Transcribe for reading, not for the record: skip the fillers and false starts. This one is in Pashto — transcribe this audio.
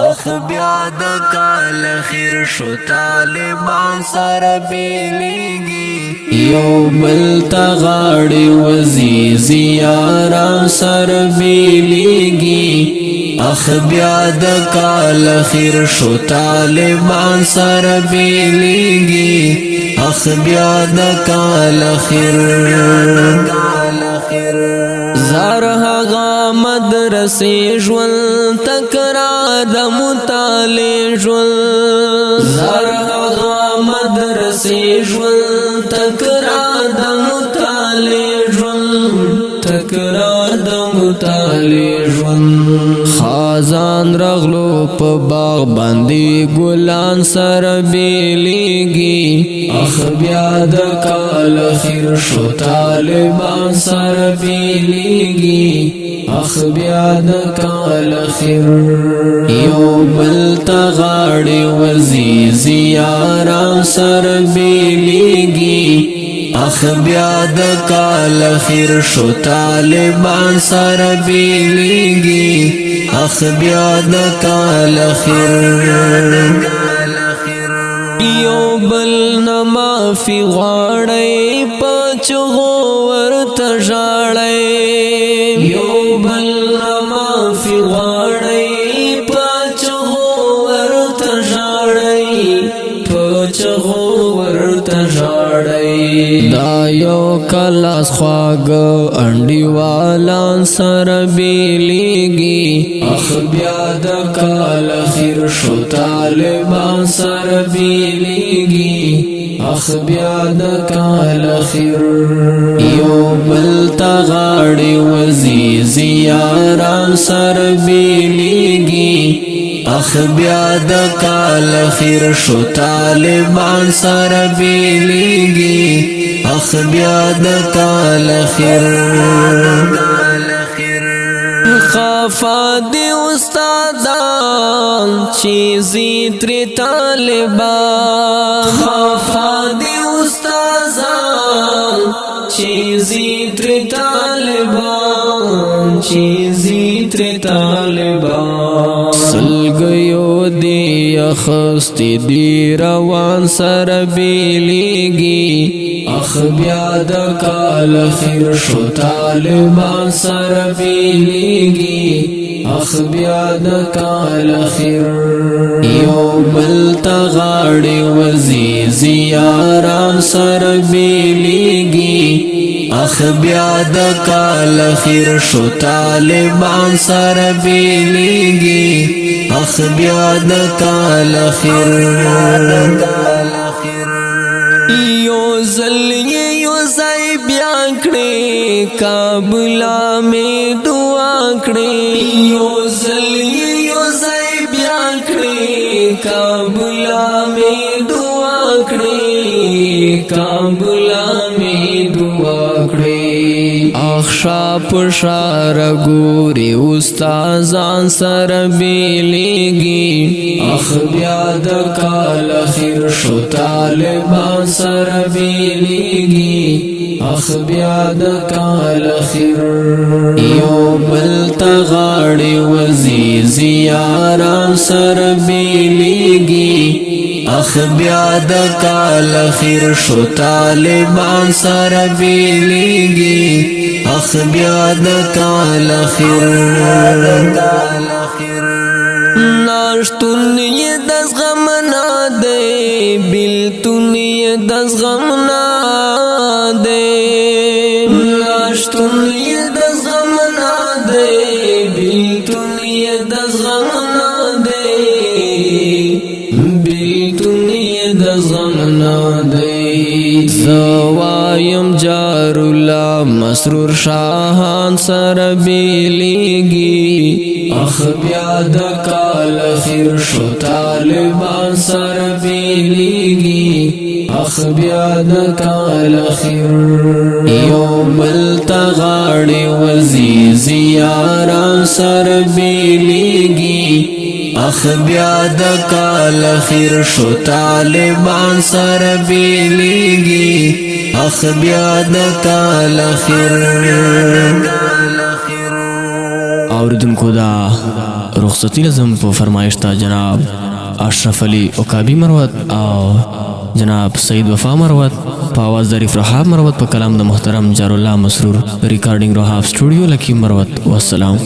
اخ بیا د کال خیر شو طالبان سره بیلیږي یو بل ته غاړې وزي زیاران سره بیلیږي اخ بیا د کال خیر شو طالبان سره بیلیږي اخ بیا د کال خیر زار هغه مدرسې ژوند تکرار د مطالعې ژوند زار هغه مدرسې ژوند تکرار د مطالعې ژوند تکرار د مطالعې ژوند خازان رغلو په باغ باندې ګلان سره بیلیږي اخ بیا د کال خیر شو طالبان سره بیلیږي اخ بیا د کال خیر یو بل ته غاړې وزي زیاران سره بیلیږي اخ بیا د کال خیر شو طالبان سره بیلیږي اخ بیا د کال خیر یو بل نه معافي غواړئ په چغو ورته ژاړئ یو بل نه معافي غواړئ په چغو ورته ژاړئ په چغو ورته ژاړئ دا یو کلاس خواږه انډیوالان سره بیلیږي اخ بیا د کال خیر شو طالبان سره بیلیږي اخ بیا د کال خیر یو بل ته غاړې وزي زیاران سره بیلیږي اخ بیا د کال خیر شو طالبان سره بیلیږي اخ بیا د کال خیر خفا دی استادان چیزی تری طالبان خفا دی استادان چیزی تری طالبان چیزی تری طالبان سلګیو دی اخستی دی روان سره بیلیږي اخ بیا د کال خیر شو طالبان سره بیلیږي اخ بیا د کال خیر یو بل ته غاړې وزي زیاران سره بیلیږي اخ بیا د کال خیر شو طالبان سره بیلیږي اخ بیا د کال خیر یو زل یو ځای بیا کړې کابلا مې دعا کړې یو زل یو ځای بیا کړې کابلا مې دعا کړې کابلا مې دعا کړې اخشا پشار ګوري استادان سره بیلیږي اخ بیا د کال خیر شو طالبان سره بیلیږي اخ بیا د کال خیر یو بل ته غاړې وزي زیاران سره بیلیږي اخ بیا د کال خیر شو طالبان سره بیلیږي اخ بیا د کال خیر ناشتون یې د زغم نه دی بیلتون یې د زغم نه دی ناشتون یې د زغم نه دی بیلتون یې د زغم نه دی بیلتون یې د زغم نه دی زوایم جار الله مسرور شاهان سره بیلیږي اخ بیا د کال خیر شو طالبان سره بیلیږي اخ بیا د کال خیر یو بل ته غاړې وزي زیاران سره بیلیږي اخ بیا د کال خیر شو طالبان سره بیلیږي اخ بیا د کال خیر اوریدونکو دا رخصتی لازم په فرمایش تا جناب اشرف علی عقابی مروت او جناب سید وفا مروت په आवाज ظریف رحاب مروت په کلام د محترم جار الله مسرور ریکارډینګ رحاب سټوډیو لکی مروت والسلام.